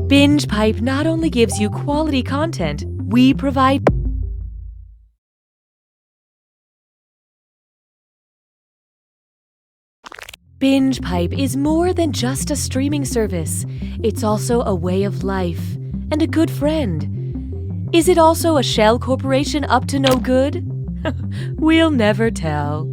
Binge Pipe not only gives you quality content, we provide... Binge Pipe is more than just a streaming service. It's also a way of life and a good friend. Is it also a shell corporation up to no good? We'll never tell.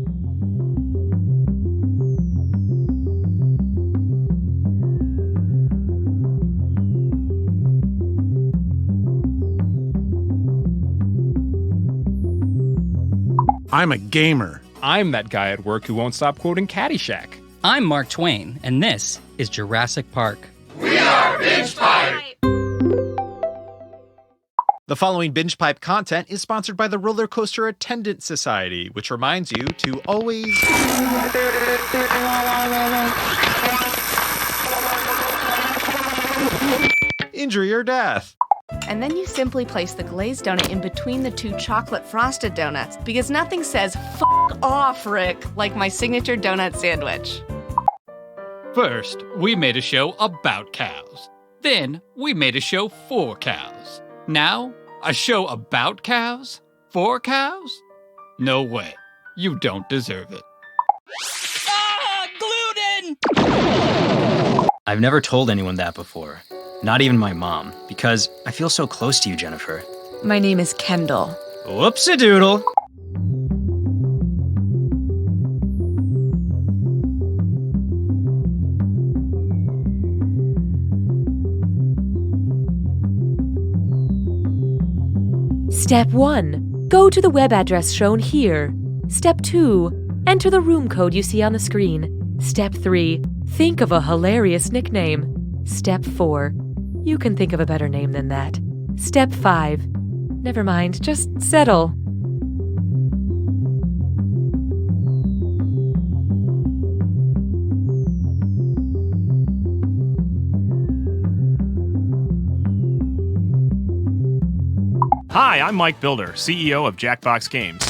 I'm a gamer. I'm that guy at work who won't stop quoting Caddyshack. I'm Mark Twain, and this is Jurassic Park. We are Binge Pipe! The following Binge Pipe content is sponsored by the Roller Coaster Attendant Society, which reminds you to always... injury or death. And then you simply place the glazed donut in between the two chocolate frosted donuts, because nothing says "F off, Rick" like my signature donut sandwich. First, we made a show about cows. Then, we made a show for cows. Now, a show about cows? For cows? No way. You don't deserve it. Ah, gluten! I've never told anyone that before. Not even my mom, because I feel so close to you, Jennifer. My name is Kendall. Whoops-a-doodle. Step 1. Go to the web address shown here. Step 2. Enter the room code you see on the screen. Step 3. Think of a hilarious nickname. Step 4. You can think of a better name than that. Step 5. Never mind, just settle. Hi, I'm Mike Builder, CEO of Jackbox Games.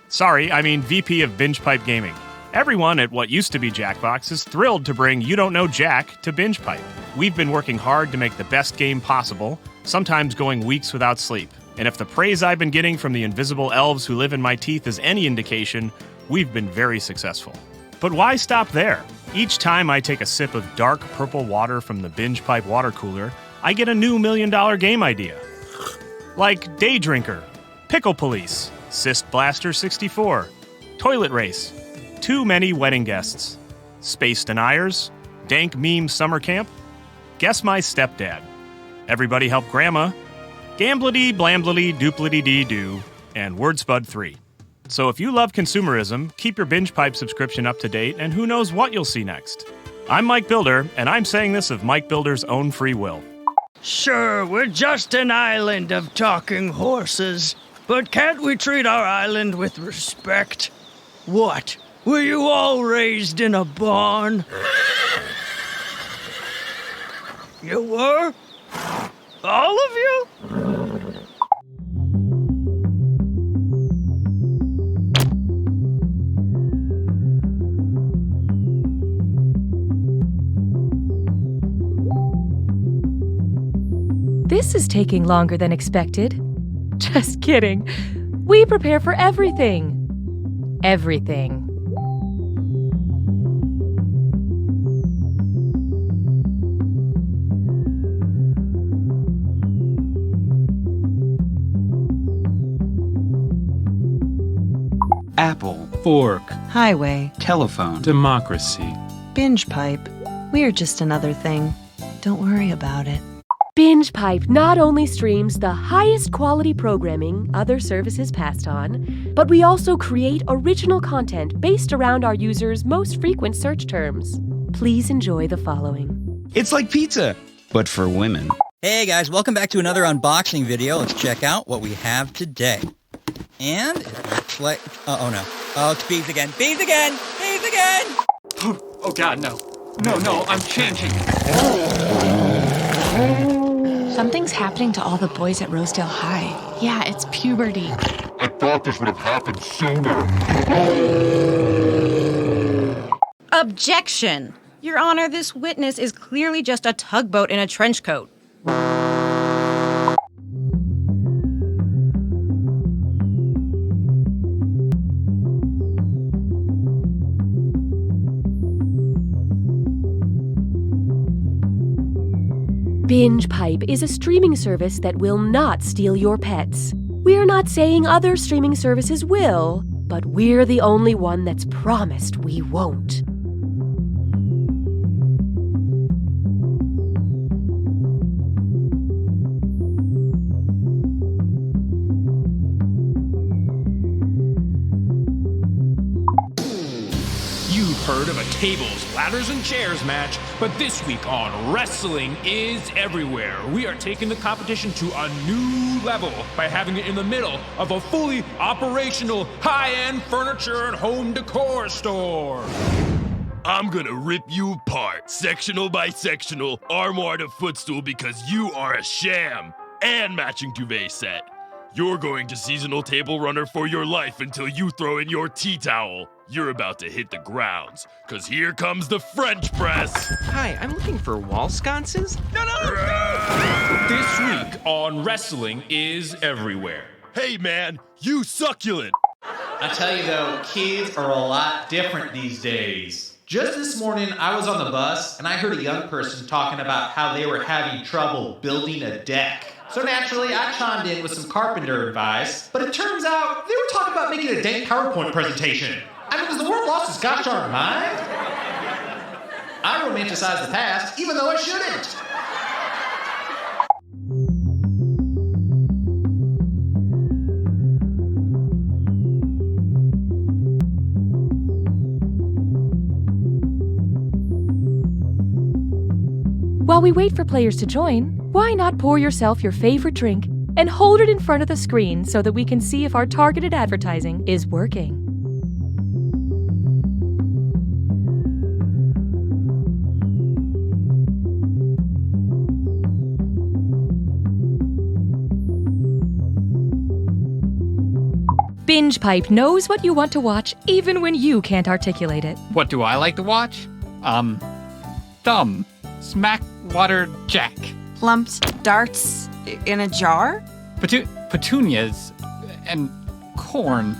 Sorry, I mean VP of Binge Pipe Gaming. Everyone at what used to be Jackbox is thrilled to bring You Don't Know Jack to Binge Pipe. We've been working hard to make the best game possible, sometimes going weeks without sleep. And if the praise I've been getting from the invisible elves who live in my teeth is any indication, we've been very successful. But why stop there? Each time I take a sip of dark purple water from the Binge Pipe water cooler, I get a new $1 million game idea. Like Day Drinker, Pickle Police, Cyst Blaster 64, Toilet Race, Too Many Wedding Guests, Space Deniers, Dank Meme Summer Camp, Guess My Stepdad, Everybody Help Grandma, Gamblety Blamblety Duplety Dee Doo, and Wordspud 3. So if you love consumerism, keep your Binge Pipe subscription up to date, and who knows what you'll see next. I'm Mike Builder, and I'm saying this of Mike Builder's own free will. Sure, we're just an island of talking horses, but can't we treat our island with respect? What? Were you all raised in a barn? You were? All of you? This is taking longer than expected. Just kidding. We prepare for everything. Everything. Apple, fork, highway, telephone, democracy, binge pipe. We're just another thing. Don't worry about it. Binge Pipe not only streams the highest quality programming other services passed on, but we also create original content based around our users' most frequent search terms. Please enjoy the following. It's like pizza, but for women. Hey guys, welcome back to another unboxing video. Let's check out what we have today. And it looks like, oh no. Oh, it's bees again. Bees again! Bees again! Oh God, no. No, I'm changing. Something's happening to all the boys at Rosedale High. Yeah, it's puberty. I thought this would have happened sooner. Objection! Your Honor, this witness is clearly just a tugboat in a trench coat. Binge Pipe is a streaming service that will not steal your pets. We're not saying other streaming services will, but we're the only one that's promised we won't. You've heard of a tables, ladders, and chairs match, but this week on Wrestling is Everywhere, we are taking the competition to a new level by having it in the middle of a fully operational high-end furniture and home decor store. I'm gonna rip you apart, sectional by sectional, armoire to footstool, because you are a sham, and matching duvet set. You're going to seasonal table runner for your life until you throw in your tea towel. You're about to hit the grounds, cause here comes the French press. Hi, I'm looking for wall sconces. No! This week on Wrestling is Everywhere. Hey man, you succulent. I tell you though, kids are a lot different these days. Just this morning, I was on the bus and I heard a young person talking about how they were having trouble building a deck. So naturally, I chimed in with some carpenter advice, but it turns out they were talking about making a dank PowerPoint presentation. I mean, has the world lost its gosh darn mind? I romanticize the past, even though I shouldn't. While we wait for players to join, why not pour yourself your favorite drink and hold it in front of the screen so that we can see if our targeted advertising is working? Binge Pipe knows what you want to watch even when you can't articulate it. What do I like to watch? Thumb. Smack Water Jack. Lumped darts in a jar? Petunias and corn.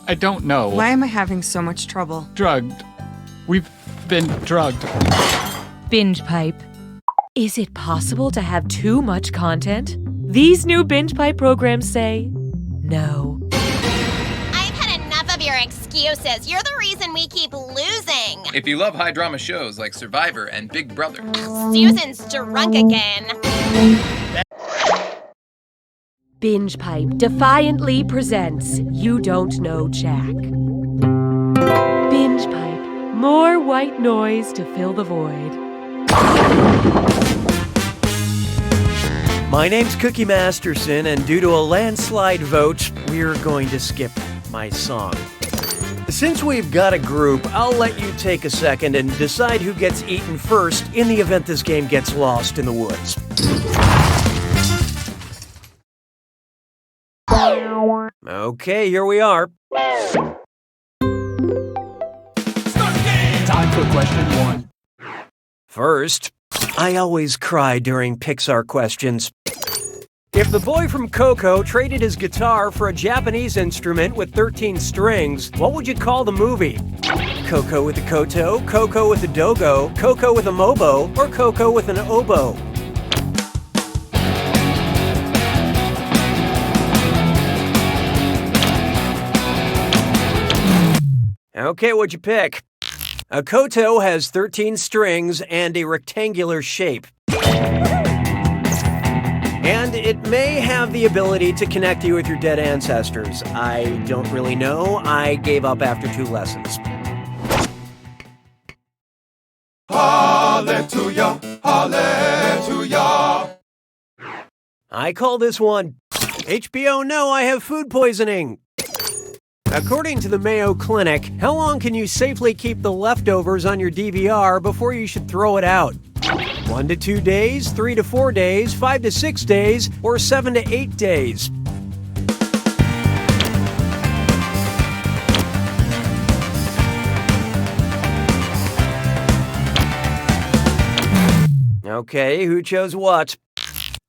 I don't know. Why am I having so much trouble? Drugged. We've been drugged. Binge Pipe. Is it possible to have too much content? These new Binge Pipe programs say no. I've had enough of your excuses. You're the reason we keep losing. If you love high drama shows like Survivor and Big Brother. Susan's drunk again. Binge Pipe defiantly presents You Don't Know Jack. Binge Pipe. More white noise to fill the void. My name's Cookie Masterson, and due to a landslide vote, we're going to skip my song. Since we've got a group, I'll let you take a second and decide who gets eaten first in the event this game gets lost in the woods. Okay, here we are. Time for question 1. First, I always cry during Pixar questions. If the boy from Coco traded his guitar for a Japanese instrument with 13 strings, what would you call the movie? Coco with a koto, Coco with a dogo, Coco with a mobo, or Coco with an oboe? Okay, what'd you pick? A koto has 13 strings and a rectangular shape. And it may have the ability to connect you with your dead ancestors. I don't really know. I gave up after 2 lessons. Hallelujah, hallelujah. I call this one HBO, no, I have food poisoning. According to the Mayo Clinic, how long can you safely keep the leftovers on your DVR before you should throw it out? 1 to 2 days, 3 to 4 days, 5 to 6 days, or 7 to 8 days? Okay, who chose what?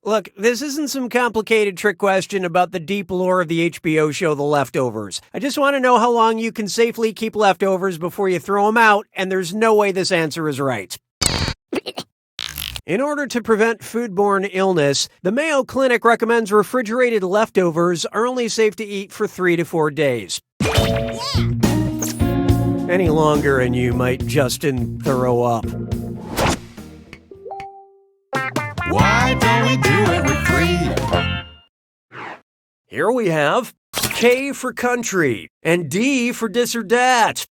Look, this isn't some complicated trick question about the deep lore of the HBO show The Leftovers. I just want to know how long you can safely keep leftovers before you throw them out, and there's no way this answer is right. In order to prevent foodborne illness, the Mayo Clinic recommends refrigerated leftovers are only safe to eat for 3 to 4 days. Any longer and you might Justin throw up. Why don't we do it with 3? Here we have K for country and D for this or that.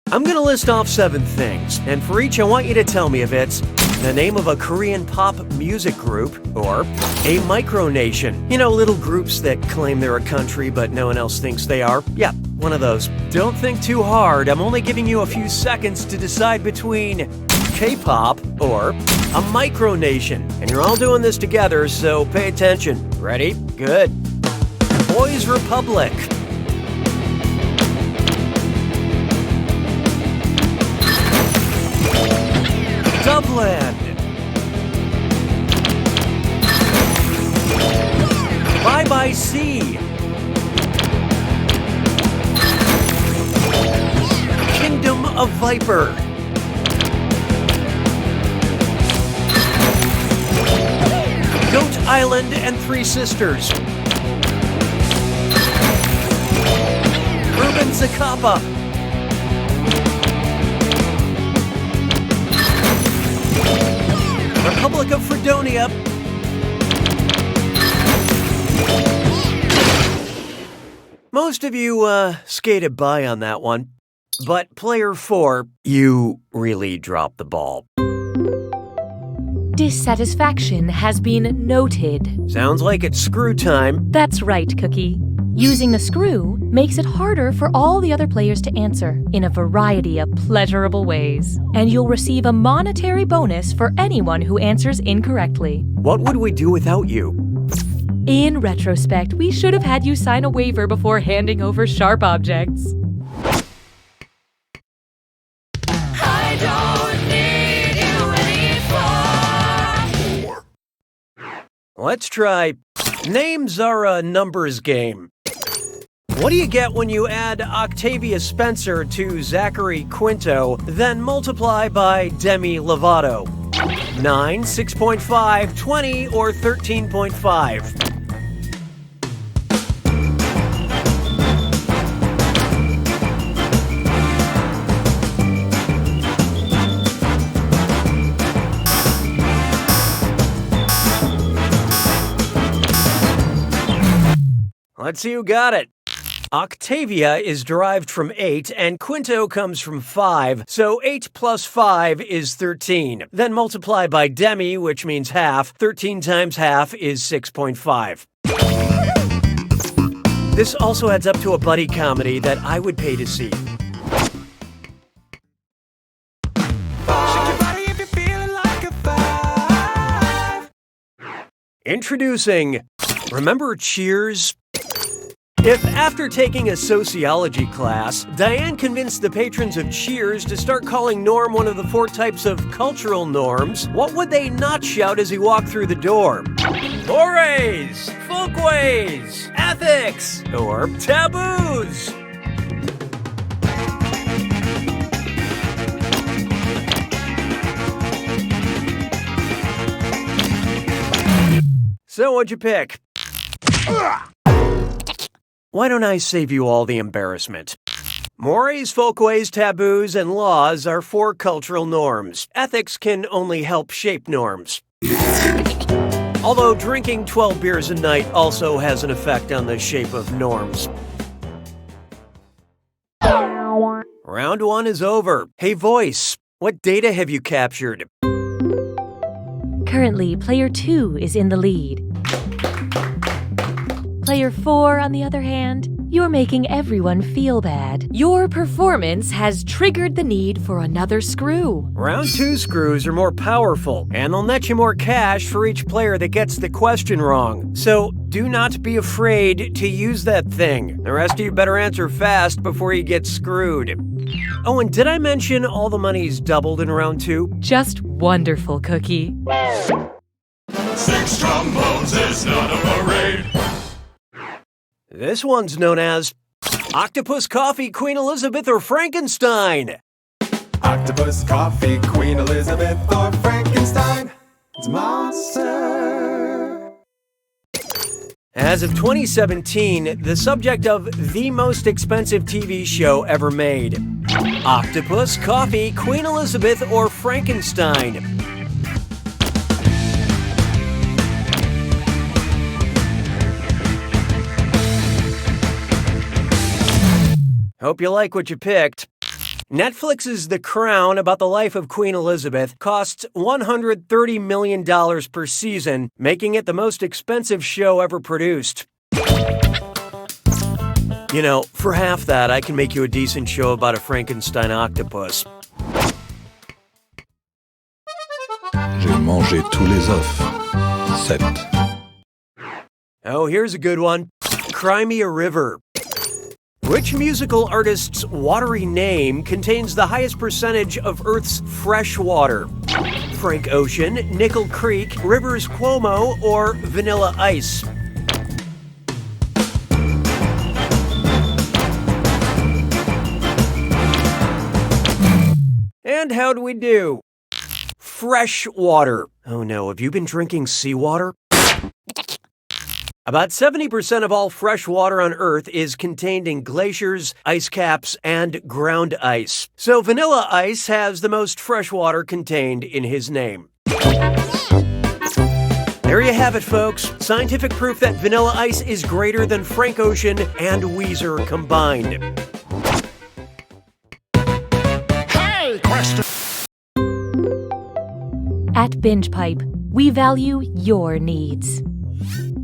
I'm going to list off 7 things, and for each I want you to tell me if it's the name of a Korean pop music group or a micronation. You know, little groups that claim they're a country but no one else thinks they are. Yeah, one of those. Don't think too hard. I'm only giving you a few seconds to decide between K-pop or a micronation. And you're all doing this together, so pay attention. Ready? Good. Boys Republic. Dublin. Bye Bye Sea. Kingdom of Viper. Goat Island and Three Sisters. Urban Zacapa. Republic of Fredonia. Most of you skated by on that one, but player 4, you really dropped the ball. Dissatisfaction has been noted. Sounds like it's screw time. That's right, Cookie. Using the screw makes it harder for all the other players to answer in a variety of pleasurable ways. And you'll receive a monetary bonus for anyone who answers incorrectly. What would we do without you? In retrospect, we should have had you sign a waiver before handing over sharp objects. I don't need you anymore. Let's try names are a numbers game. What do you get when you add Octavia Spencer to Zachary Quinto, then multiply by Demi Lovato? 9, 6.5, 20, or 13.5? Let's see who got it. Octavia is derived from 8, and Quinto comes from 5, so 8 plus 5 is 13. Then multiply by Demi, which means half. 13 times half is 6.5. This also adds up to a buddy comedy that I would pay to see. Introducing, remember Cheers? If after taking a sociology class, Diane convinced the patrons of Cheers to start calling Norm one of the 4 types of cultural norms, what would they not shout as he walked through the door? Mores, folkways, ethics, or taboos? So what'd you pick? Why don't I save you all the embarrassment? Mores, folkways, taboos, and laws are 4 cultural norms. Ethics can only help shape norms. Although drinking 12 beers a night also has an effect on the shape of norms. Round 1 is over. Hey, voice, what data have you captured? Currently, player 2 is in the lead. Player 4, on the other hand, you're making everyone feel bad. Your performance has triggered the need for another screw. Round 2 screws are more powerful, and they'll net you more cash for each player that gets the question wrong. So do not be afraid to use that thing. The rest of you better answer fast before you get screwed. Oh, and did I mention all the money's doubled in round 2? Just wonderful, Cookie. 6 trombones is not a parade. This one's known as Octopus Coffee, Queen Elizabeth, or Frankenstein. Octopus, coffee, Queen Elizabeth, or Frankenstein. It's a monster. As of 2017, the subject of the most expensive TV show ever made. Octopus, Coffee, Queen Elizabeth, or Frankenstein. Hope you like what you picked. Netflix's The Crown, about the life of Queen Elizabeth, costs $130 million per season, making it the most expensive show ever produced. You know, for half that, I can make you a decent show about a Frankenstein octopus. J'ai mangé tous les œufs. 7. Oh, here's a good one. Cry Me a River. Which musical artist's watery name contains the highest percentage of Earth's fresh water? Frank Ocean, Nickel Creek, Rivers Cuomo, or Vanilla Ice? And how do we do? Fresh water. Oh no, have you been drinking seawater? About 70% of all fresh water on Earth is contained in glaciers, ice caps, and ground ice. So Vanilla Ice has the most fresh water contained in his name. There you have it, folks. Scientific proof that Vanilla Ice is greater than Frank Ocean and Weezer combined. Hey, question. At Binge Pipe, we value your needs.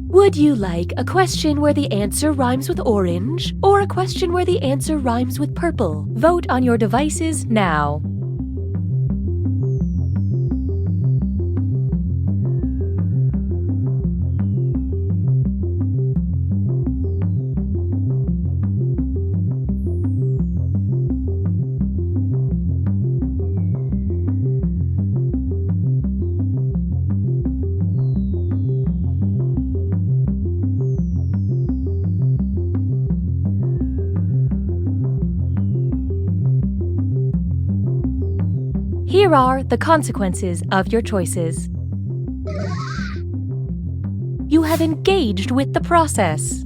Would you like a question where the answer rhymes with orange, or a question where the answer rhymes with purple? Vote on your devices now. Here are the consequences of your choices. You have engaged with the process.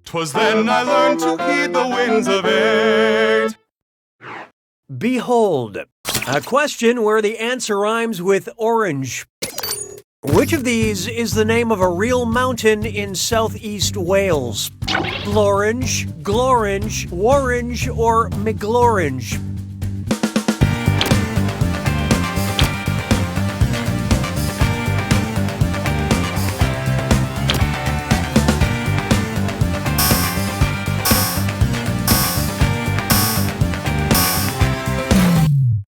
'Twas then I learned to heed the winds of age. Behold, a question where the answer rhymes with orange. Which of these is the name of a real mountain in southeast Wales? Blorange, Glorange, Warrange, or McGlorange?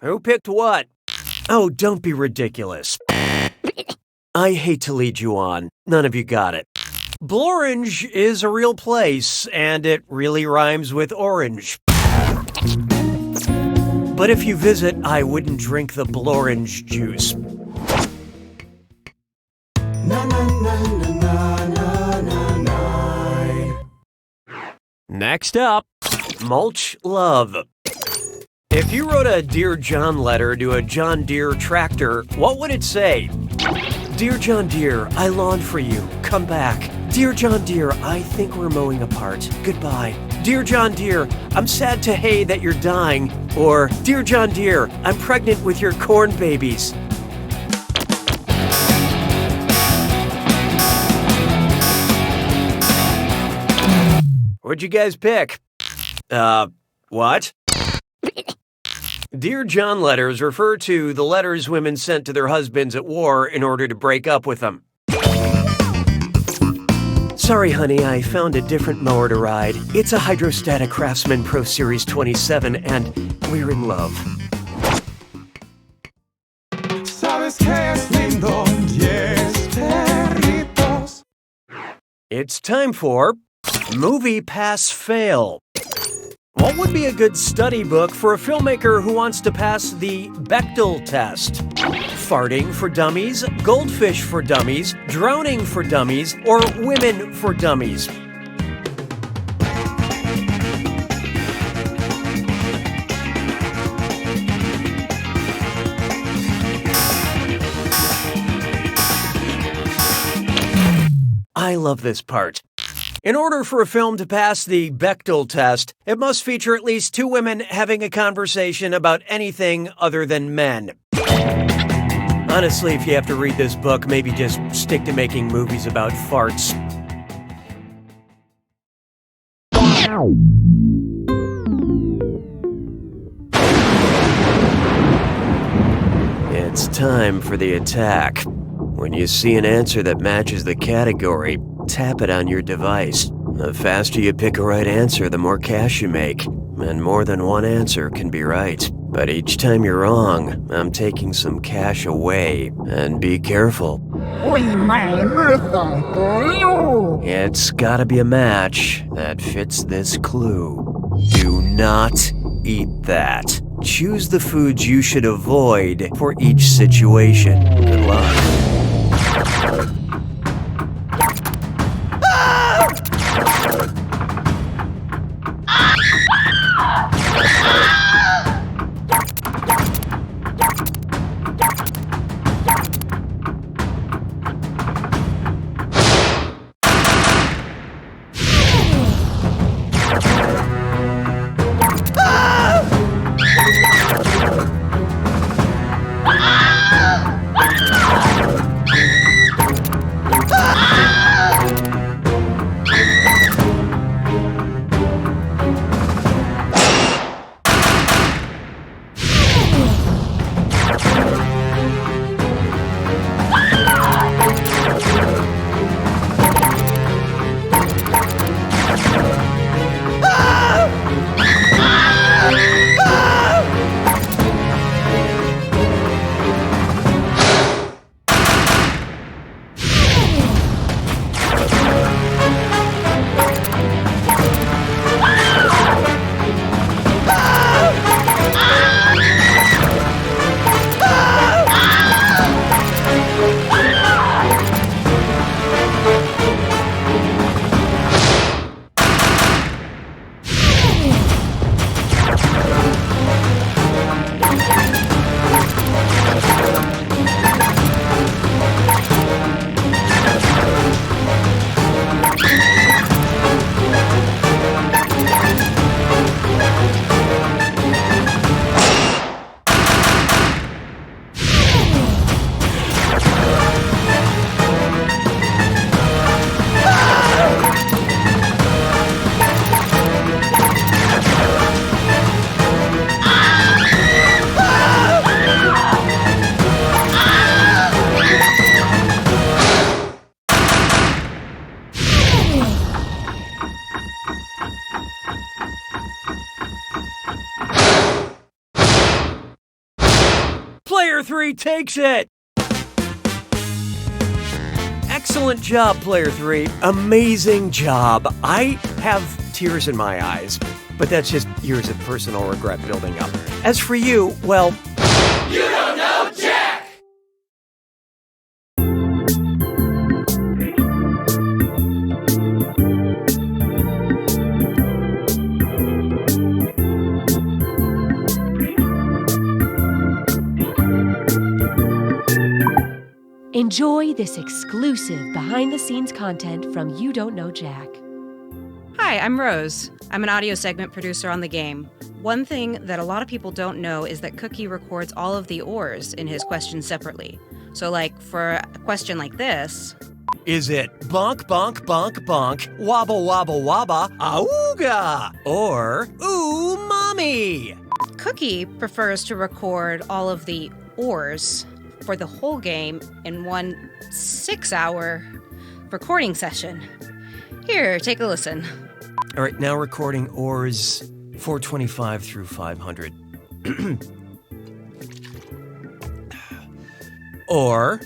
Who picked what? Oh, don't be ridiculous. I hate to lead you on. None of you got it. Blorange is a real place, and it really rhymes with orange. But if you visit, I wouldn't drink the Blorange juice. Next up, mulch love. If you wrote a Dear John letter to a John Deere tractor, what would it say? Dear John Deere, I long for you. Come back. Dear John Deere, I think we're mowing apart. Goodbye. Dear John Deere, I'm sad to hay that you're dying. Or, Dear John Deere, I'm pregnant with your corn babies. What'd you guys pick? What? Dear John letters refer to the letters women sent to their husbands at war in order to break up with them. Sorry, honey, I found a different mower to ride. It's a Hydrostatic Craftsman Pro Series 27, and we're in love. Sabes que es lindo, 10 perritos. It's time for Movie Pass Fail. What would be a good study book for a filmmaker who wants to pass the Bechdel test? Farting for Dummies, Goldfish for Dummies, Drowning for Dummies, or Women for Dummies? I love this part. In order for a film to pass the Bechdel test, it must feature at least two women having a conversation about anything other than men. Honestly, if you have to read this book, maybe just stick to making movies about farts. It's time for the attack. When you see an answer that matches the category, tap it on your device. The faster you pick a right answer, the more cash you make. And more than one answer can be right. But each time you're wrong, I'm taking some cash away. And be careful. It's gotta be a match that fits this clue. Do not eat that. Choose the foods you should avoid for each situation. Good luck. Player 3 takes it! Excellent job, Player 3. Amazing job. I have tears in my eyes, but that's just years of personal regret building up. As for you, well... You don't know Jack! Enjoy this exclusive behind-the-scenes content from You Don't Know Jack. Hi, I'm Rose. I'm an audio segment producer on the game. One thing that a lot of people don't know is that Cookie records all of the ors in his questions separately. So, like, for a question like this... Is it bonk, bonk, bonk, bonk, wobble, wobble, wobba, auga? Or, ooh, mommy? Cookie prefers to record all of the ors for the whole game in one 6-hour recording session. Here, take a listen. All right, now recording ors 425 through 500. Or.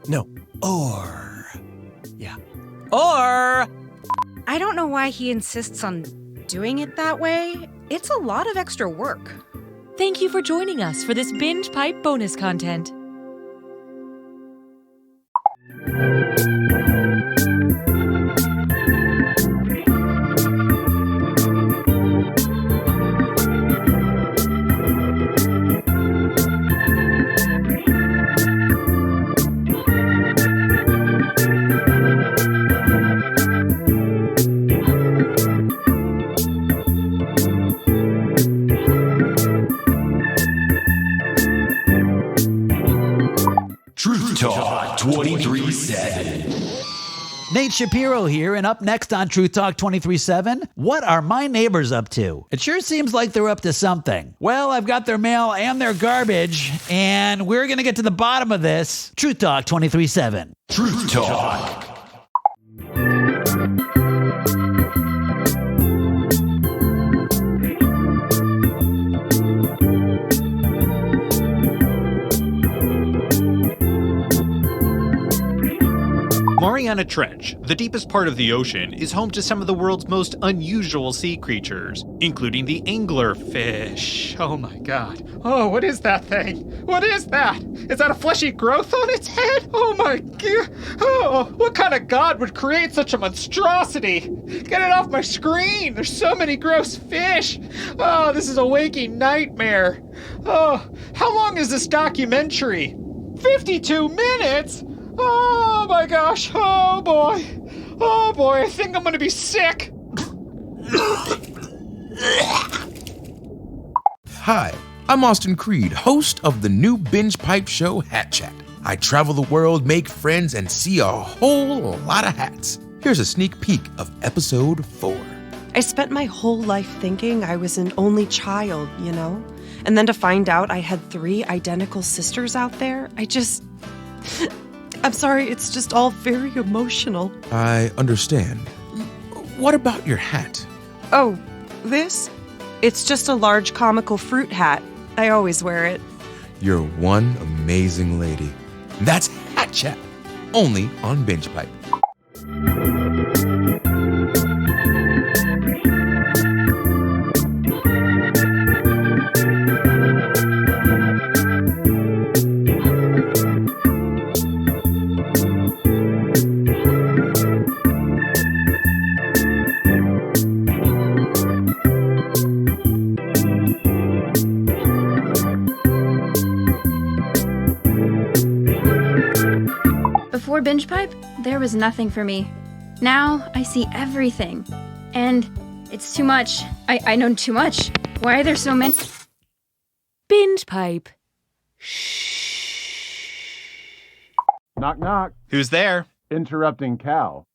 No, or. Yeah. Or. I don't know why he insists on doing it that way. It's a lot of extra work. Thank you for joining us for this Binge Pipe bonus content. Truth Talk 23/7. Nate Shapiro here, and up next on Truth Talk 23/7, what are my neighbors up to? It sure seems like they're up to something. Well, I've got their mail and their garbage, and we're going to get to the bottom of this. Truth Talk 23/7. Truth Talk. Mariana Trench, the deepest part of the ocean, is home to some of the world's most unusual sea creatures, including the anglerfish. Oh my god. Oh, what is that thing? What is that? Is that a fleshy growth on its head? Oh my god. Oh, what kind of god would create such a monstrosity? Get it off my screen. There's so many gross fish. Oh, this is a waking nightmare. Oh, how long is this documentary? 52 minutes? Oh my gosh, oh boy, I think I'm gonna be sick. Hi, I'm Austin Creed, host of the new Binge Pipe show Hat Chat. I travel the world, make friends, and see a whole lot of hats. Here's a sneak peek of episode 4. I spent my whole life thinking I was an only child, you know? And then to find out I had 3 identical sisters out there, I'm sorry, it's just all very emotional. I understand. What about your hat? Oh, this? It's just a large comical fruit hat. I always wear it. You're one amazing lady. That's Hat Chat, only on Binge Pipe. Before Binge Pipe, there was nothing for me. Now I see everything. And it's too much. I know too much. Why are there so many? Binge Pipe. Knock, knock. Who's there? Interrupting cow.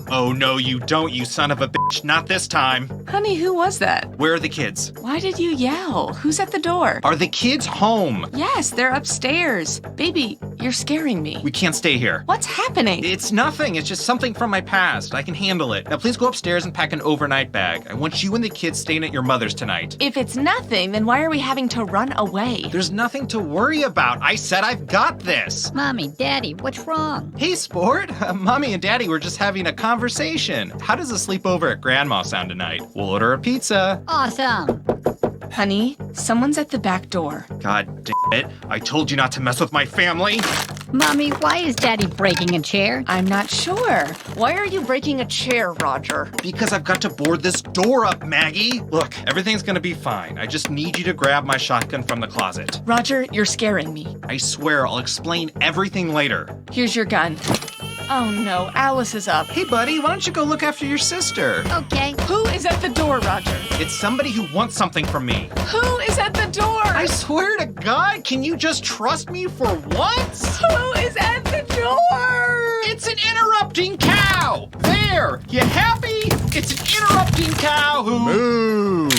Oh no, you don't, you son of a bitch. Not this time. Honey, who was that? Where are the kids? Why did you yell? Who's at the door? Are the kids home? Yes, they're upstairs. Baby, you're scaring me. We can't stay here. What's happening? It's nothing. It's just something from my past. I can handle it. Now please go upstairs and pack an overnight bag. I want you and the kids staying at your mother's tonight. If it's nothing, then why are we having to run away? There's nothing to worry about. I said I've got this. Mommy, Daddy, what's wrong? Hey, sport. Mommy and Daddy were just having a conversation. How does a sleepover at Grandma sound tonight? We'll order a pizza. Awesome. Honey, someone's at the back door. God damn it. I told you not to mess with my family. Mommy, why is Daddy breaking a chair? I'm not sure. Why are you breaking a chair, Roger? Because I've got to board this door up, Maggie. Look, everything's gonna be fine. I just need you to grab my shotgun from the closet. Roger, you're scaring me. I swear I'll explain everything later. Here's your gun. Oh no, Alice is up. Hey buddy, why don't you go look after your sister? Okay. Who is at the door, Roger? It's somebody who wants something from me. Who is at the door? I swear to God, can you just trust me for once? Who is at the door? It's an interrupting cow! There! You happy? It's an interrupting cow who... Moo!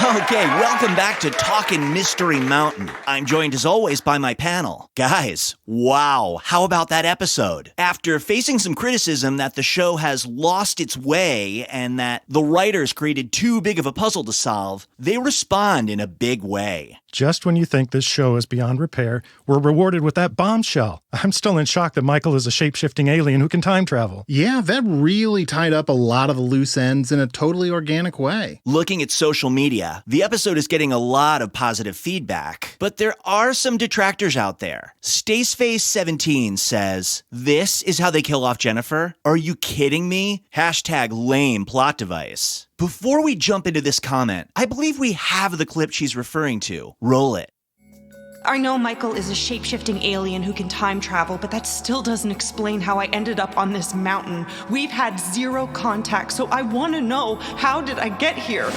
Okay, welcome back to Talkin' Mystery Mountain. I'm joined as always by my panel. Guys, wow, how about that episode? After facing some criticism that the show has lost its way and that the writers created too big of a puzzle to solve, they respond in a big way. Just when you think this show is beyond repair, we're rewarded with that bombshell. I'm still in shock that Michael is a shape-shifting alien who can time travel. Yeah, that really tied up a lot of the loose ends in a totally organic way. Looking at social media, the episode is getting a lot of positive feedback, but there are some detractors out there. Staceface17 says, "This is how they kill off Jennifer? Are you kidding me? #lame plot device." Before we jump into this comment, I believe we have the clip she's referring to. Roll it. I know Michael is a shape-shifting alien who can time travel, but that still doesn't explain how I ended up on this mountain. We've had zero contact, so I want to know, how did I get here?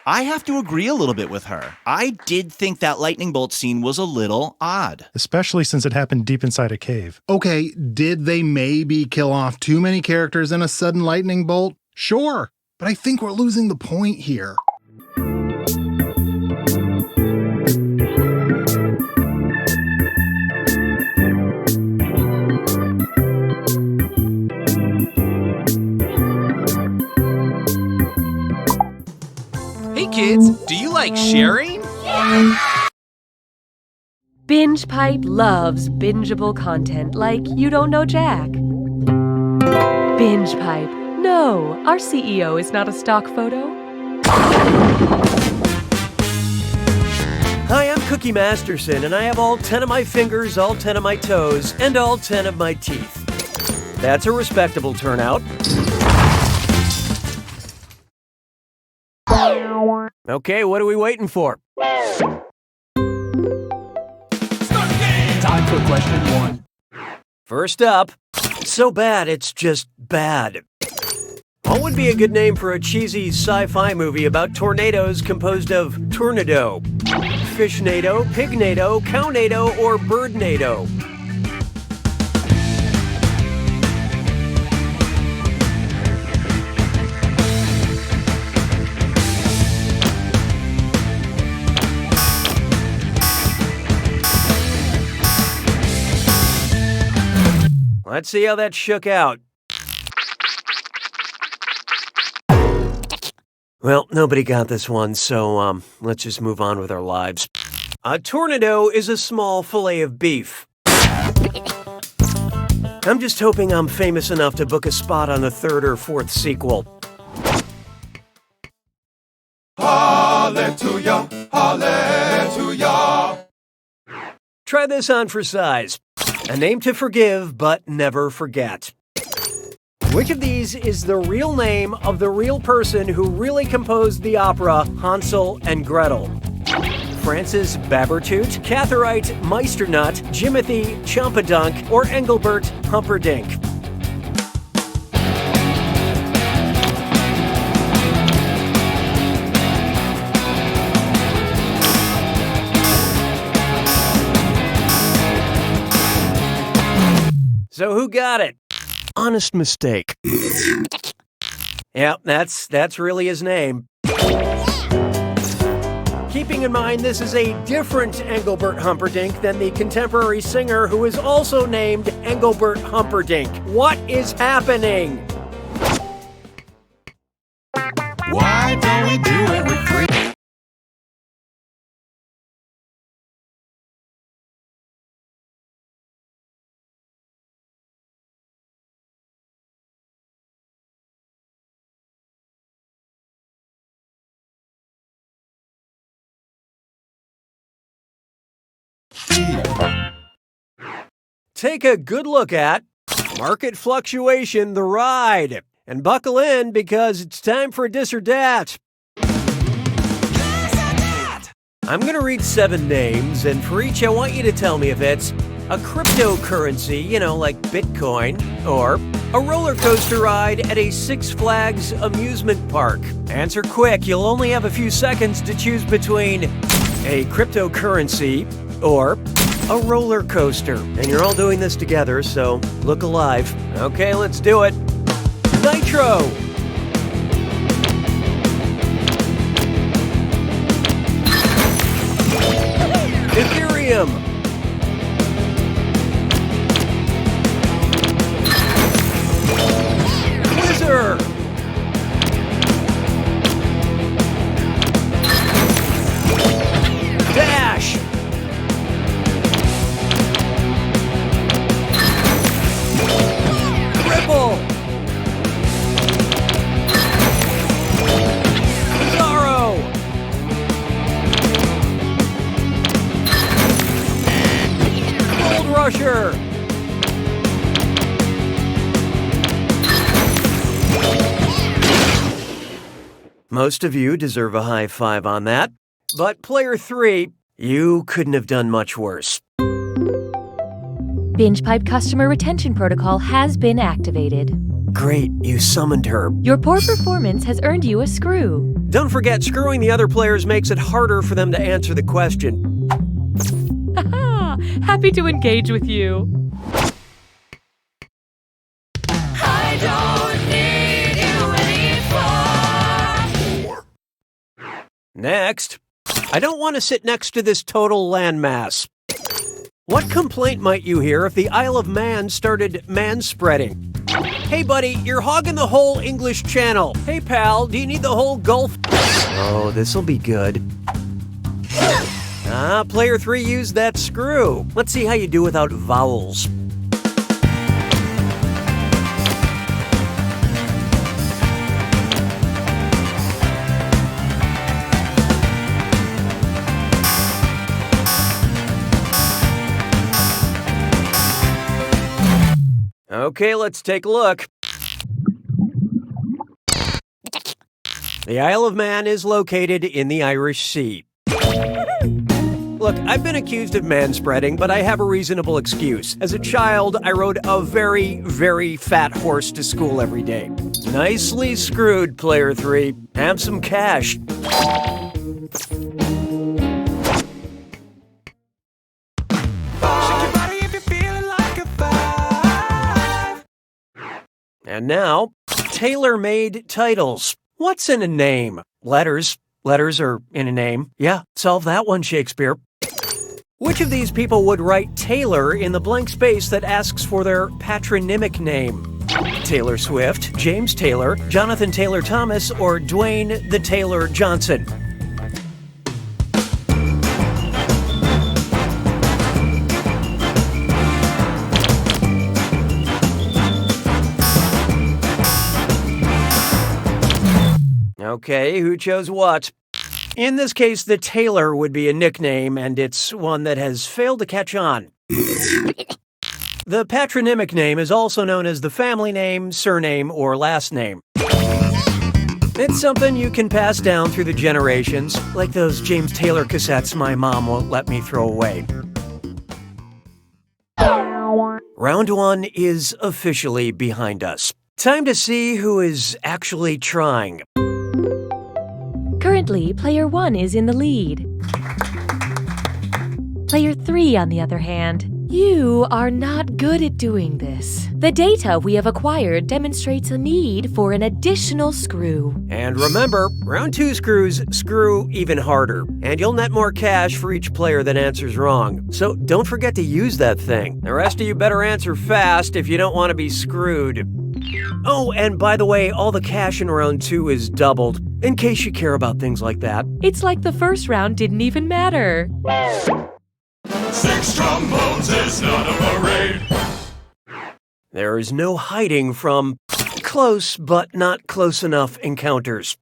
I have to agree a little bit with her. I did think that lightning bolt scene was a little odd. Especially since it happened deep inside a cave. Okay, did they maybe kill off too many characters in a sudden lightning bolt? Sure, but I think we're losing the point here. Hey kids, do you like sharing? Binge Pipe loves bingeable content like You Don't Know Jack. Binge Pipe. No, our CEO is not a stock photo. Hi, I'm Cookie Masterson, and I have all 10 of my fingers, all 10 of my toes, and all 10 of my teeth. That's a respectable turnout. Okay, what are we waiting for? Time for question 1. First up, so bad it's just bad. What would be a good name for a cheesy sci-fi movie about tornadoes composed of tornado, fishnado, pignado, cownado, or birdnado? Let's see how that shook out. Well, nobody got this one, so let's just move on with our lives. A tornado is a small fillet of beef. I'm just hoping I'm famous enough to book a spot on the 3rd or 4th sequel. Hallelujah, hallelujah. Try this on for size. A name to forgive, but never forget. Which of these is the real name of the real person who really composed the opera Hansel and Gretel? Francis Babertooth, Catherite Meisternut, Jimothy Chompadunk, or Engelbert Humperdinck? So who got it? Honest mistake. Yep, that's really his name. Keeping in mind this is a different Engelbert Humperdinck than the contemporary singer who is also named Engelbert Humperdinck. What is happening? Why don't we do it with free? Take a good look at Market Fluctuation, the ride. And buckle in because it's time for Dis or Dat. I'm going to read 7 names, and for each I want you to tell me if it's a cryptocurrency, like Bitcoin, or a roller coaster ride at a Six Flags amusement park. Answer quick, you'll only have a few seconds to choose between a cryptocurrency or a roller coaster. And you're all doing this together, so look alive. Okay, let's do it. Nitro! Ethereum! Wizard! Most of you deserve a high five on that. But player 3, you couldn't have done much worse. Binge Pipe customer retention protocol has been activated. Great, you summoned her. Your poor performance has earned you a screw. Don't forget, screwing the other players makes it harder for them to answer the question. Haha! Happy to engage with you. I don't need you anymore. Next, I don't want to sit next to this total landmass. What complaint might you hear if the Isle of Man started manspreading? Hey buddy, you're hogging the whole English Channel. Hey pal, do you need the whole Gulf? Oh, this'll be good. Player 3 used that screw. Let's see how you do without vowels. Okay, let's take a look. The Isle of Man is located in the Irish Sea. Look, I've been accused of manspreading, but I have a reasonable excuse. As a child, I rode a very, very fat horse to school every day. Nicely screwed, player 3. Have some cash. And now, tailor-made titles. What's in a name? Letters. Letters are in a name. Yeah, solve that one, Shakespeare. Which of these people would write Taylor in the blank space that asks for their patronymic name? Taylor Swift, James Taylor, Jonathan Taylor Thomas, or Dwayne the Taylor Johnson? Okay, who chose what? In this case, the Taylor would be a nickname, and it's one that has failed to catch on. The patronymic name is also known as the family name, surname, or last name. It's something you can pass down through the generations, like those James Taylor cassettes my mom won't let me throw away. Round 1 is officially behind us. Time to see who is actually trying. Currently, player 1 is in the lead. Player 3, on the other hand, you are not good at doing this. The data we have acquired demonstrates a need for an additional screw. And remember, round 2 screws screw even harder, and you'll net more cash for each player that answers wrong. So don't forget to use that thing. The rest of you better answer fast if you don't want to be screwed. Oh, and by the way, all the cash in round 2 is doubled, in case you care about things like that. It's like the first round didn't even matter. 6 trombones is not a parade. There is no hiding from close but not close enough encounters.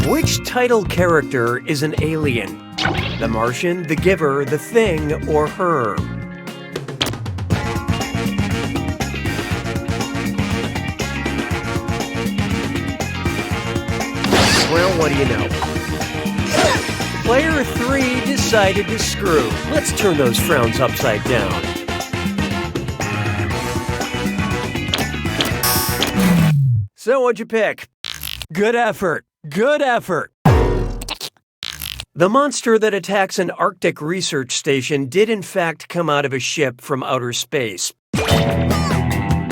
Which title character is an alien? The Martian, the Giver, the Thing, or her? Well, what do you know? Player 3 decided to screw. Let's turn those frowns upside down. So what'd you pick? Good effort. Good effort. The monster that attacks an Arctic research station did in fact come out of a ship from outer space.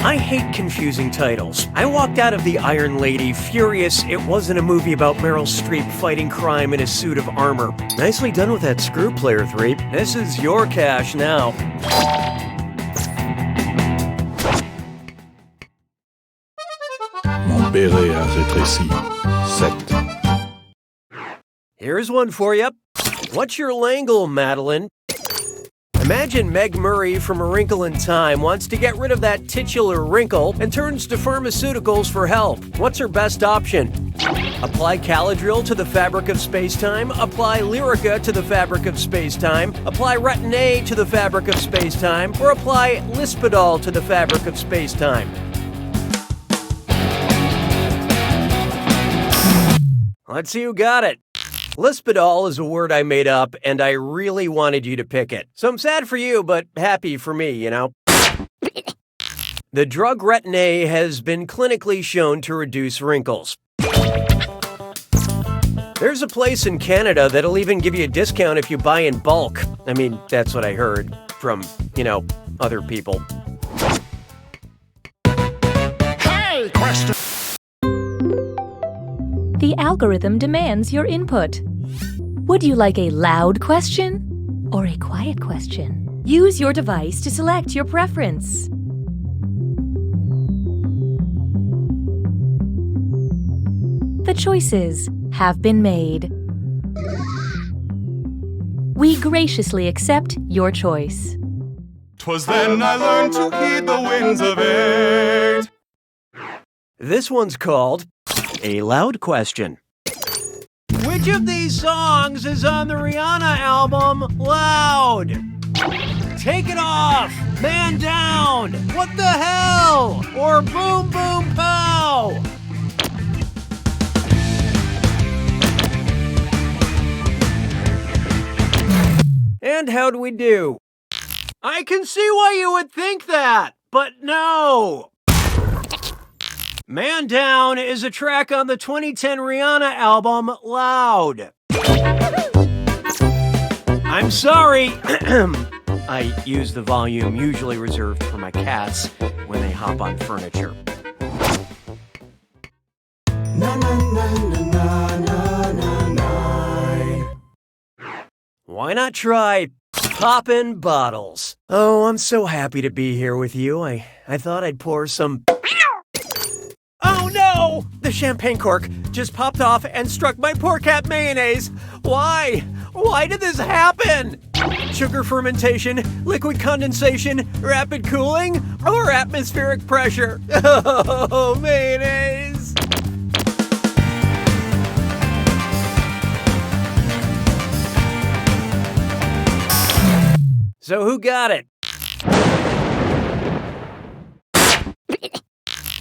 I hate confusing titles. I walked out of The Iron Lady furious it wasn't a movie about Meryl Streep fighting crime in a suit of armor. Nicely done with that screw, player 3. This is your cash now. Mon béret a rétréci. 7. Here's one for you. What's your Langle, Madeline? Imagine Meg Murray from A Wrinkle in Time wants to get rid of that titular wrinkle and turns to pharmaceuticals for help. What's her best option? Apply Caladril to the fabric of space-time, apply Lyrica to the fabric of space-time, apply Retin-A to the fabric of space-time, or apply Lispidol to the fabric of space-time. Let's see who got it. Lispidol is a word I made up, and I really wanted you to pick it. So I'm sad for you, but happy for me, you know? The drug Retin-A has been clinically shown to reduce wrinkles. There's a place in Canada that'll even give you a discount if you buy in bulk. I mean, that's what I heard from, other people. Hey, question. The algorithm demands your input. Would you like a loud question or a quiet question? Use your device to select your preference. The choices have been made. We graciously accept your choice. 'Twas then I learned to heed the winds of eight. This one's called A Loud Question. Which of these songs is on the Rihanna album Loud? Take It Off, Man Down, What the Hell, or Boom Boom Pow? And how'd we do? I can see why you would think that, but no. Man Down is a track on the 2010 Rihanna album, Loud. I'm sorry. I use the volume usually reserved for my cats when they hop on furniture. Na, na, na, na, na, na, na. Why not try poppin' bottles? Oh, I'm so happy to be here with you. I thought I'd pour some... Oh no! The champagne cork just popped off and struck my poor cat Mayonnaise. Why? Why did this happen? Sugar fermentation, liquid condensation, rapid cooling, or atmospheric pressure? Oh, Mayonnaise! So who got it?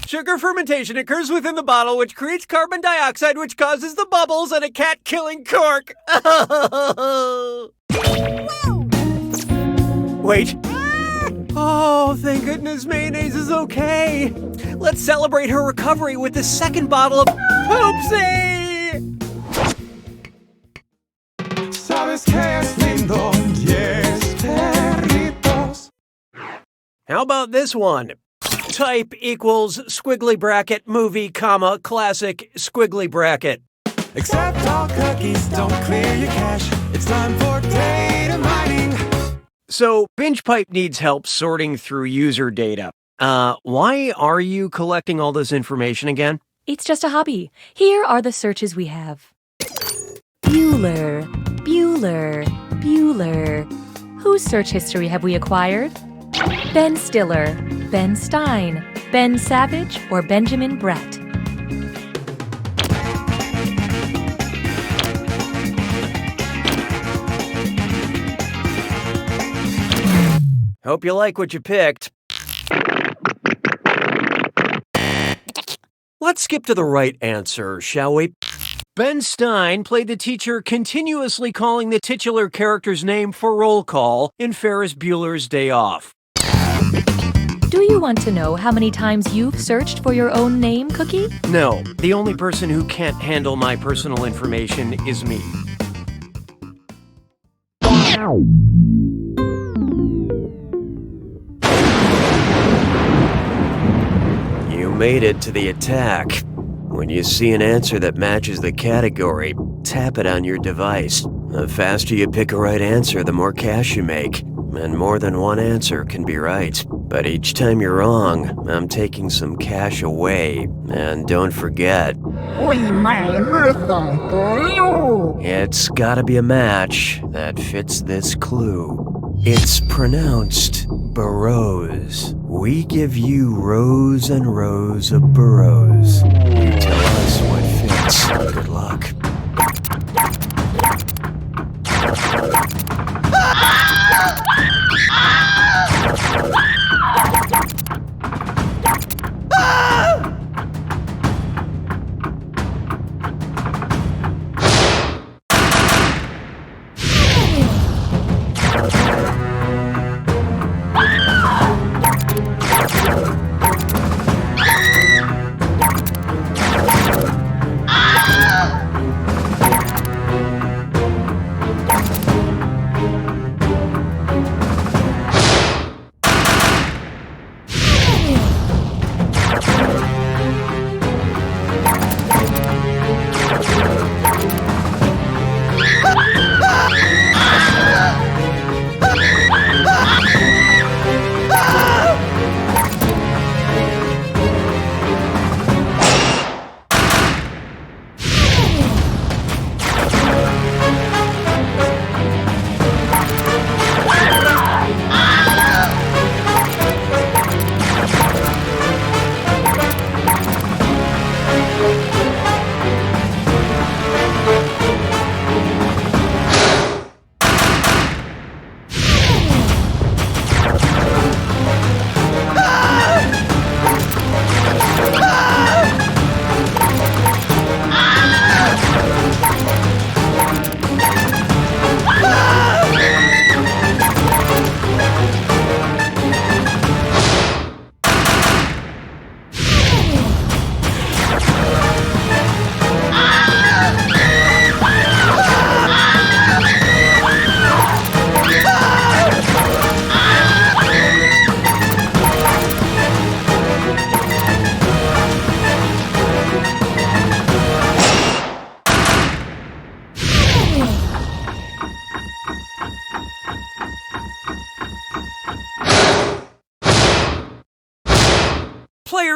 Sugar fermentation occurs within the bottle, which creates carbon dioxide, which causes the bubbles and a cat-killing cork. Wait. Oh, thank goodness Mayonnaise is okay. Let's celebrate her recovery with the second bottle of Poopsie! Sabes que es lindo, yes, perritos. How about this one? Type equals squiggly bracket movie, comma, classic squiggly bracket. Accept all cookies, don't clear your cache. It's time for data mining. So, BingePipe needs help sorting through user data. Why are you collecting all this information again? It's just a hobby. Here are the searches we have. Bueller, Bueller, Bueller. Whose search history have we acquired? Ben Stiller, Ben Stein, Ben Savage, or Benjamin Bratt? Hope you like what you picked. Let's skip to the right answer, shall we? Ben Stein played the teacher continuously calling the titular character's name for roll call in Ferris Bueller's Day Off. Do you want to know how many times you've searched for your own name, Cookie? No, the only person who can't handle my personal information is me. You made it to the attack. When you see an answer that matches the category, tap it on your device. The faster you pick a right answer, the more cash you make. And more than one answer can be right. But each time you're wrong, I'm taking some cash away. And don't forget, it's gotta be a match that fits this clue. It's pronounced burrows. We give you rows and rows of burrows. You tell us what fits. Good luck.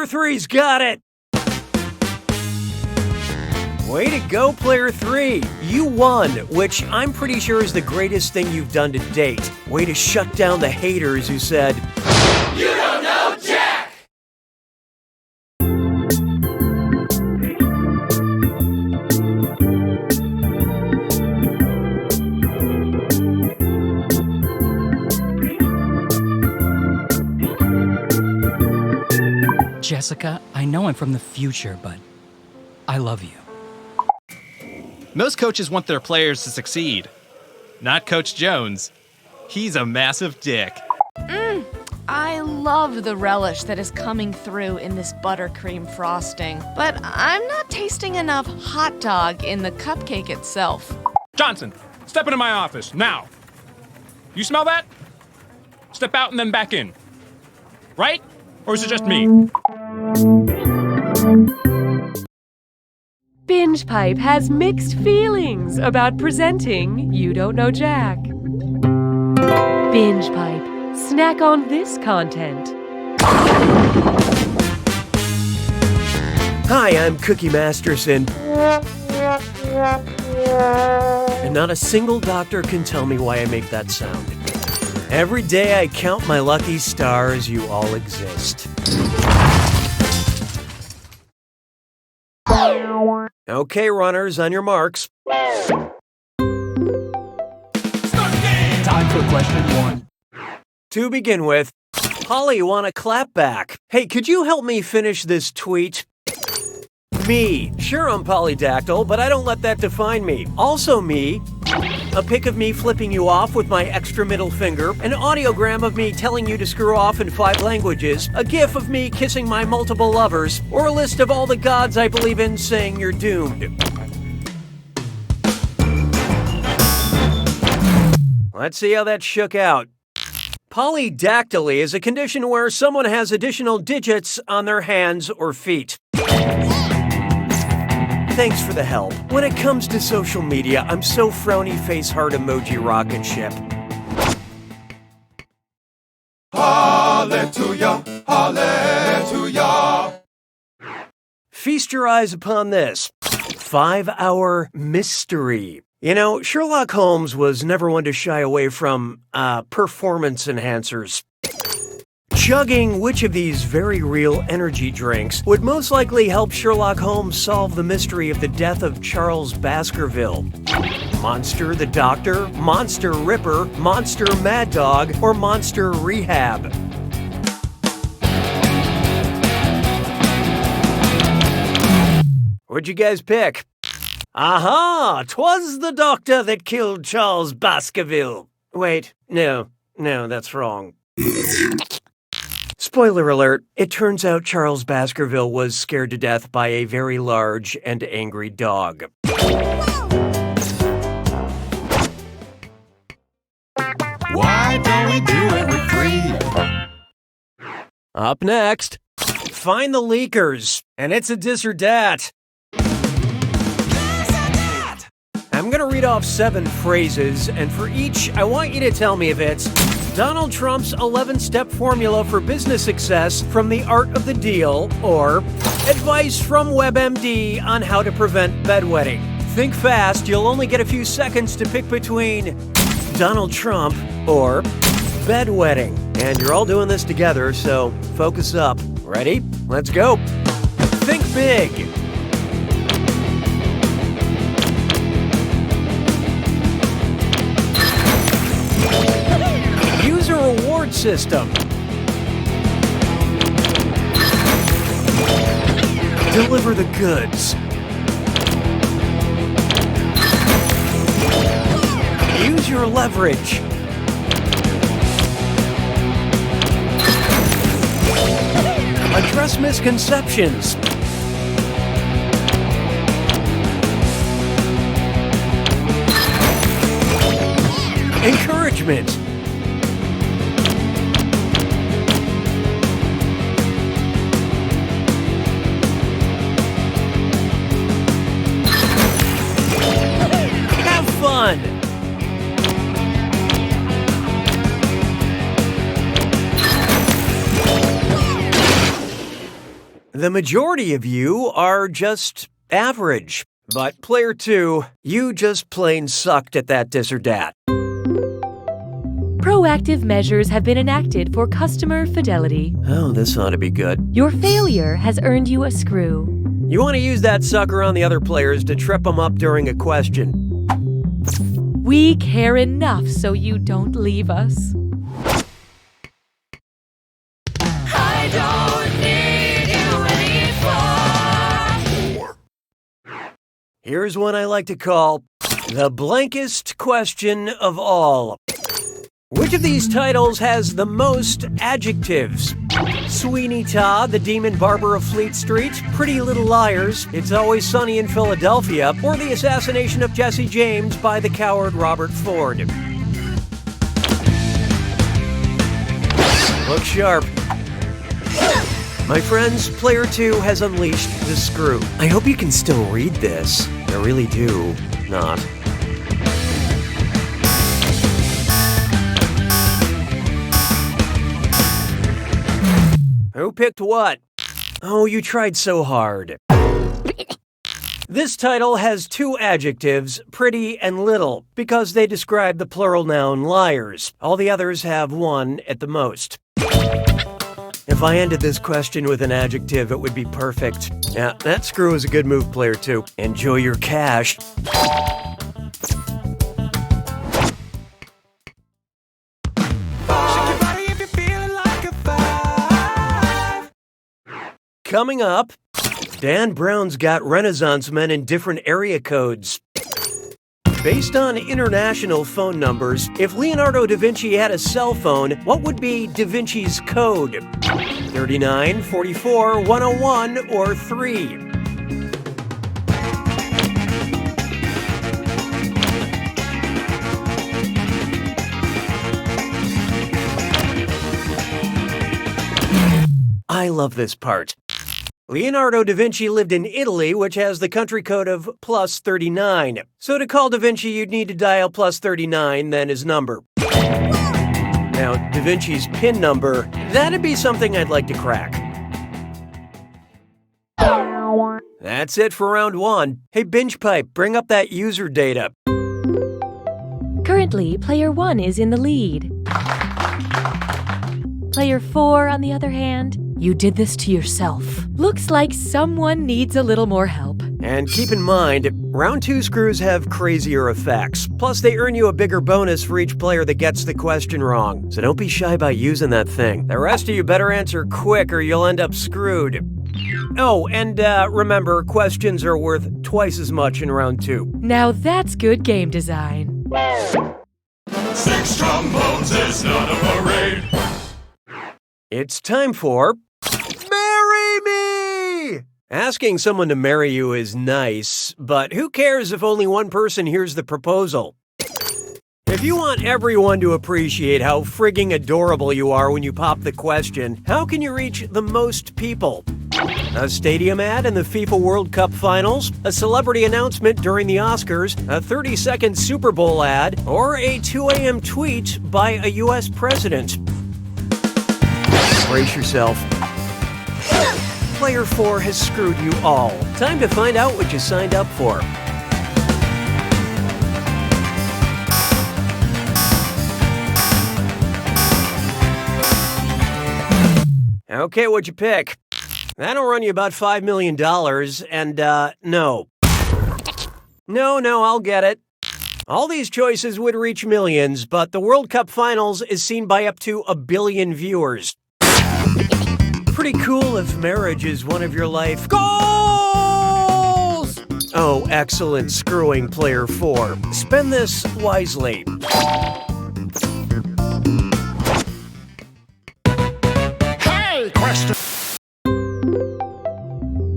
Player 3's got it! Way to go, Player 3! You won, which I'm pretty sure is the greatest thing you've done to date. Way to shut down the haters who said, "You don't know Jack!" Jessica, I know I'm from the future, but I love you. Most coaches want their players to succeed. Not Coach Jones. He's a massive dick. I love the relish that is coming through in this buttercream frosting, but I'm not tasting enough hot dog in the cupcake itself. Johnson, step into my office, now. You smell that? Step out and then back in. Right? Or is it just me? Binge Pipe has mixed feelings about presenting You Don't Know Jack. Binge Pipe, snack on this content. Hi, I'm Cookie Masterson. And not a single doctor can tell me why I make that sound. Every day I count my lucky stars you all exist. Okay, runners, on your marks. Time for question 1. To begin with, Polly, want a clap back? Hey, could you help me finish this tweet? Me. Sure, I'm polydactyl, but I don't let that define me. Also me. A pic of me flipping you off with my extra middle finger, an audiogram of me telling you to screw off in 5 languages, a gif of me kissing my multiple lovers, or a list of all the gods I believe in saying you're doomed. Let's see how that shook out. Polydactyly is a condition where someone has additional digits on their hands or feet. Thanks for the help. When it comes to social media, I'm so frowny face heart emoji rocket ship. Hallelujah, hallelujah. Feast your eyes upon this 5-hour mystery. You know, Sherlock Holmes was never one to shy away from performance enhancers. Chugging which of these very real energy drinks would most likely help Sherlock Holmes solve the mystery of the death of Charles Baskerville? Monster the Doctor, Monster Ripper, Monster Mad Dog, or Monster Rehab? What'd you guys pick? Aha! 'Twas the doctor that killed Charles Baskerville. Wait, no, that's wrong. Spoiler alert, it turns out Charles Baskerville was scared to death by a very large and angry dog. Why don't we do it for free? Up next, find the leakers, and it's a dis or dat. I'm gonna read off 7 phrases, and for each, I want you to tell me if it's Donald Trump's 11-step formula for business success from The Art of the Deal, or advice from WebMD on how to prevent bedwetting. Think fast, you'll only get a few seconds to pick between Donald Trump or bedwetting. And you're all doing this together, so focus up. Ready? Let's go. Think big. Use a reward system. Deliver the goods. Use your leverage. Address misconceptions. Encouragement. Have fun. The majority of you are just average. But player 2, you just plain sucked at that this or dat. Proactive measures have been enacted for customer fidelity. Oh, this ought to be good. Your failure has earned you a screw. You want to use that sucker on the other players to trip them up during a question. We care enough so you don't leave us. I don't need you anymore. Here's one I like to call the blankest question of all. Which of these titles has the most adjectives? Sweeney Todd, the Demon Barber of Fleet Street, Pretty Little Liars, It's Always Sunny in Philadelphia, or The Assassination of Jesse James by the coward Robert Ford? Look sharp. My friends, player 2 has unleashed the screw. I hope you can still read this. I really do not. Who picked what? Oh, you tried so hard. This title has 2 adjectives, pretty and little, because they describe the plural noun liars. All the others have 1 at the most. If I ended this question with an adjective, it would be perfect. Yeah, that screw is a good move, player 2. Enjoy your cash. Coming up, Dan Brown's got Renaissance men in different area codes. Based on international phone numbers, if Leonardo da Vinci had a cell phone, what would be Da Vinci's code? 39, 44, 101, or 3? I love this part. Leonardo da Vinci lived in Italy, which has the country code of +39. So to call da Vinci, you'd need to dial +39, then his number. Now, da Vinci's PIN number, that'd be something I'd like to crack. That's it for round 1. Hey, Binge Pipe, bring up that user data. Currently, player 1 is in the lead. Player 4, on the other hand, you did this to yourself. Looks like someone needs a little more help. And keep in mind, round 2 screws have crazier effects. Plus, they earn you a bigger bonus for each player that gets the question wrong. So don't be shy about using that thing. The rest of you better answer quick or you'll end up screwed. Oh, and remember, questions are worth twice as much in round 2. Now that's good game design. 6 trombones is not a parade. It's time for Marry Me! Asking someone to marry you is nice, but who cares if only one person hears the proposal? If you want everyone to appreciate how frigging adorable you are when you pop the question, how can you reach the most people? A stadium ad in the FIFA World Cup Finals, a celebrity announcement during the Oscars, a 30-second Super Bowl ad, or a 2 a.m. tweet by a U.S. president? Brace yourself. Player 4 has screwed you all. Time to find out what you signed up for. Okay, what'd you pick? That'll run you about $5 million, and, no. No, I'll get it. All these choices would reach millions, but the World Cup Finals is seen by up to 1 billion viewers. Pretty cool if marriage is one of your life goals! Oh, excellent screwing, player 4. Spend this wisely. Hey, question.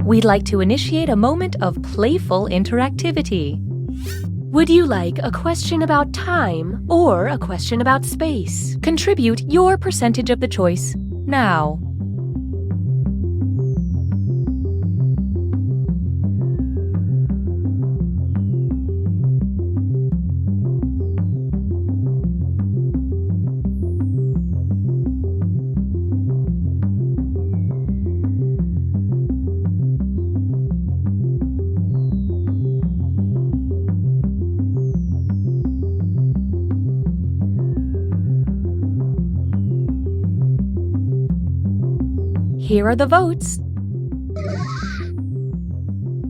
We'd like to initiate a moment of playful interactivity. Would you like a question about time or a question about space? Contribute your percentage of the choice now. Here are the votes.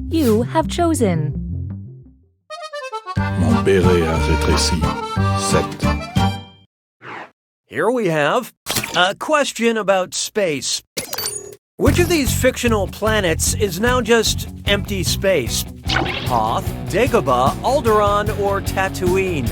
You have chosen Mon béret a rétréci. 7. Here we have a question about space. Which of these fictional planets is now just empty space? Hoth, Dagobah, Alderaan, or Tatooine?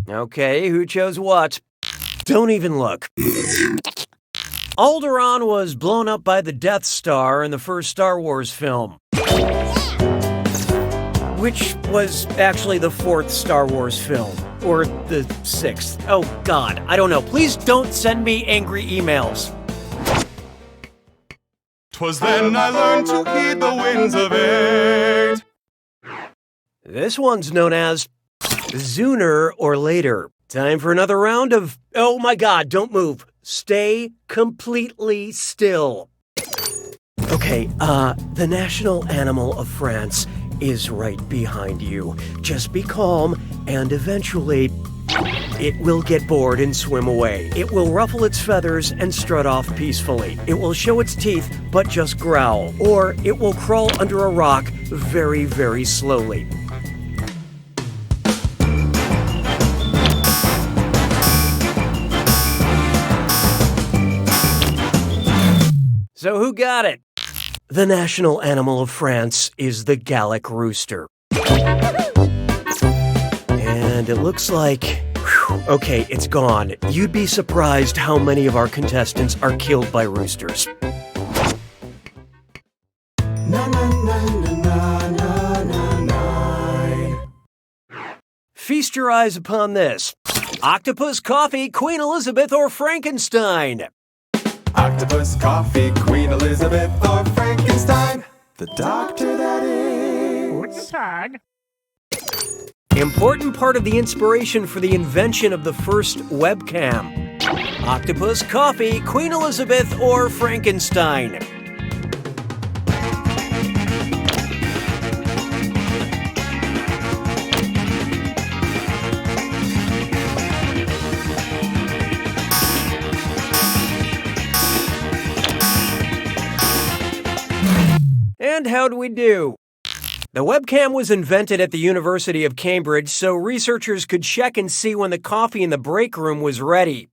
Okay, who chose what? Don't even look. Alderaan was blown up by the Death Star in the first Star Wars film, which was actually the 4th Star Wars film, or the 6th. Oh God, I don't know. Please don't send me angry emails. 'Twas then I learned to heed the winds of age. This one's known as Sooner or Later. Time for another round of, oh my God, don't move. Stay completely still. Okay, the national animal of France is right behind you. Just be calm, and eventually, it will get bored and swim away. It will ruffle its feathers and strut off peacefully. It will show its teeth, but just growl. Or it will crawl under a rock very, very slowly. So who got it? The national animal of France is the Gallic rooster. And it looks like... okay, it's gone. You'd be surprised how many of our contestants are killed by roosters. Feast your eyes upon this. Octopus, coffee, Queen Elizabeth, or Frankenstein? Octopus, coffee, Queen Elizabeth, or Frankenstein. The doctor, that is. Sad. Important part of the inspiration for the invention of the first webcam. Octopus, coffee, Queen Elizabeth, or Frankenstein? And how'd we do? The webcam was invented at the University of Cambridge so researchers could check and see when the coffee in the break room was ready.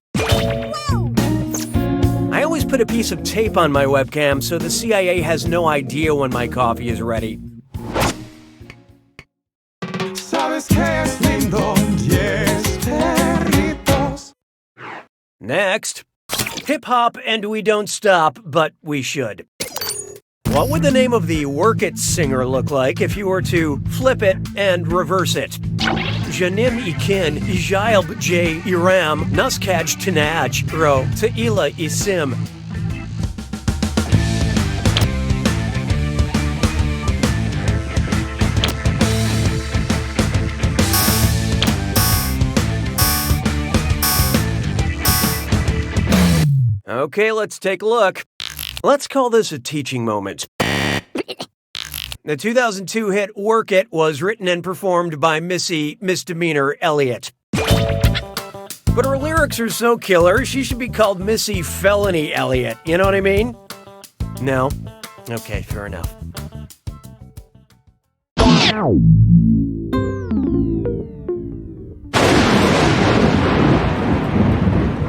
I always put a piece of tape on my webcam so the CIA has no idea when my coffee is ready. Sabes que es lindo, 10 perritos. Next, hip-hop and we don't stop, but we should. What would the name of the Work It singer look like if you were to flip it and reverse it? Janim Ikin, Jailb J. Iram, Nuskaj Tinaj, Ro, Ta'ila Isim. Okay, let's take a look. Let's call this a teaching moment. The 2002 hit Work It was written and performed by Missy Misdemeanor Elliott. But her lyrics are so killer, she should be called Missy Felony Elliott. You know what I mean? No? Okay, fair enough.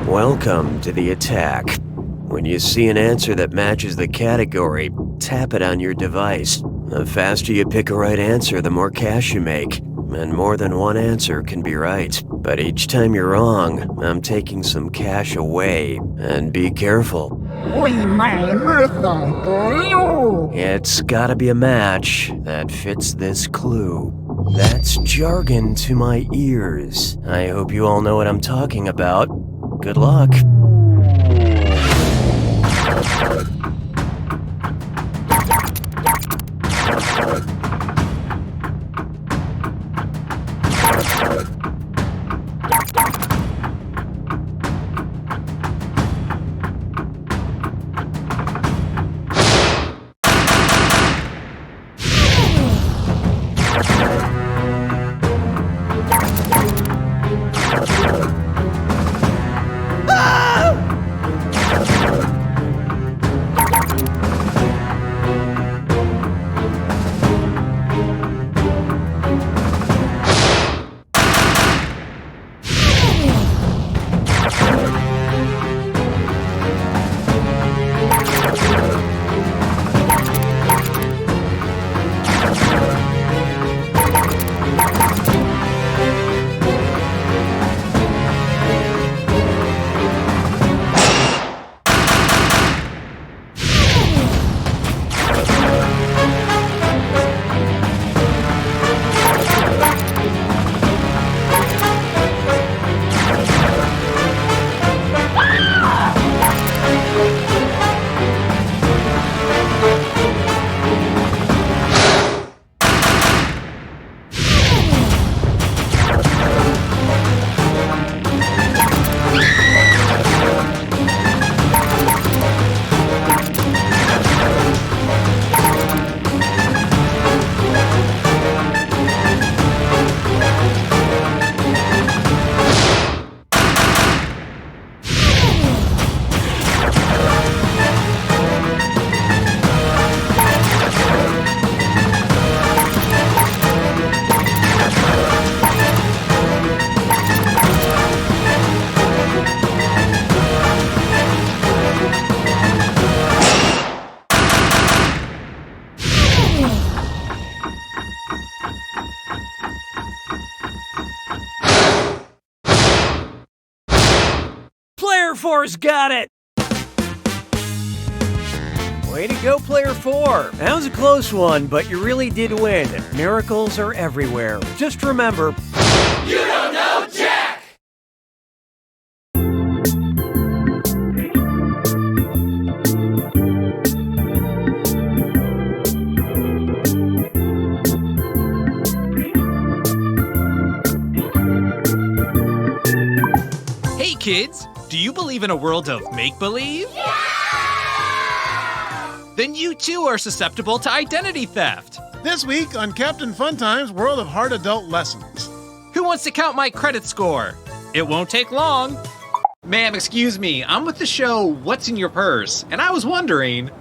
Welcome to the attack. When you see an answer that matches the category, tap it on your device. The faster you pick a right answer, the more cash you make. And more than one answer can be right. But each time you're wrong, I'm taking some cash away. And be careful. We may listen to you. It's gotta be a match that fits this clue. That's jargon to my ears. I hope you all know what I'm talking about. Good luck. 4's got it! Way to go, player 4. That was a close one, but you really did win. Miracles are everywhere. Just remember, You don't know Jack! Hey kids, do you believe in a world of make-believe? Yeah! Then you too are susceptible to identity theft. This week on Captain Funtime's World of Hard Adult Lessons. Who wants to count my credit score? It won't take long. Ma'am, excuse me, I'm with the show What's in Your Purse, and I was wondering,